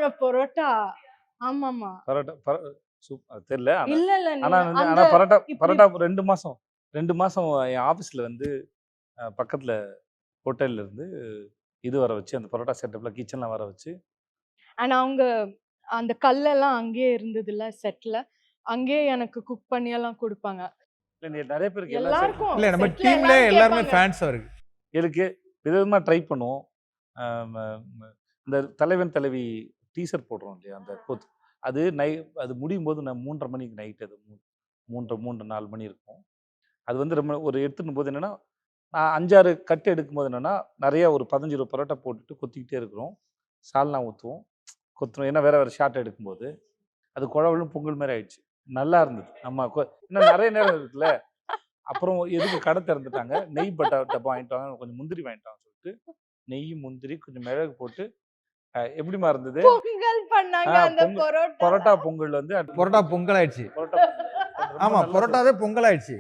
பண்ணாங்க பரோட்டா. ஆமாமா. பரோட்டா தெரியல. இல்ல, இல்ல. ஆனா நீங்க வந்து அந்த ஆனா பரோட்டா இப்படி பரோட்டா 2 மாசம் என் ஆஃபீஸ்ல வந்து பக்கத்துல ஹோட்டல்ல இருந்து இது வர வச்சு, அந்த பரோட்டா செட்டப்ல கிச்சன்லாம் வர வச்சு ஆனா அவங்க அந்த கல்லெல்லாம் அங்கேயே இருந்ததுல்ல செட்ல. அங்கேயே எனக்கு குக் பண்ணியெல்லாம் குடுப்பாங்க. இல்ல நெறைய பேருக்கு எல்லா செட்டும் எல்லாருக்கும் இல்ல நம்ம செட்ல டீம்ல எல்லாரும் எல்லாருமே கேட்பாங்க. ஃபேன்ஸ் அவருக்கு. எனக்கு விதவிதமா ட்ரை பண்ணுவோம். அ ம ம இந்த தலைவன் தலைவி டீசர் போடுறோம் இல்லையா? அந்த அது முடியும்போது நான் 3:30 மணிக்கு நைட் அது 3, 4 மணி இருக்கும். அது வந்து ரொம்ப ஒரு எடுத்துன்னு போது என்னன்னா, நான் 5, 6 கட் எடுக்கும்போது என்னன்னா, நெறைய ஒரு 15, 20 பரோட்டா போட்டுட்டு கொத்திக்கிட்டே இருக்கிறோம். சால்னா ஊத்துவோம். கொத்துறோம். ஏன்னா வேற வேற ஷாட் எடுக்கும்போது. அது கொழகொழன்னு பொங்கல் மாரி ஆயிடுச்சு. நல்லா இருந்தது. நம்ம இன்னும் நெறைய நேரம் இருக்குல்ல. அப்புறம் எதுக்கு கடை திறந்துட்டாங்க. நெய் டப்பா வாங்கிட்டு வாங்க. கொஞ்சம் முந்திரி வாங்கிட்டு வாங்கன்னு சொல்லிட்டு, நெய், முந்திரி, கொஞ்சம் மிளகு போட்டு எப்படிம்மா இருந்தது? பொங்கல் பண்ணாங்க அந்த பரோட்டா பரோட்டால. பொங்கல் வந்து பரோட்டா பொங்கல் ஆயிடுச்சு. பரோட்டா ரொம்ப ஆமா, நல்லா பரோட்டாவே பொங்கல் ஆயிடுச்சு.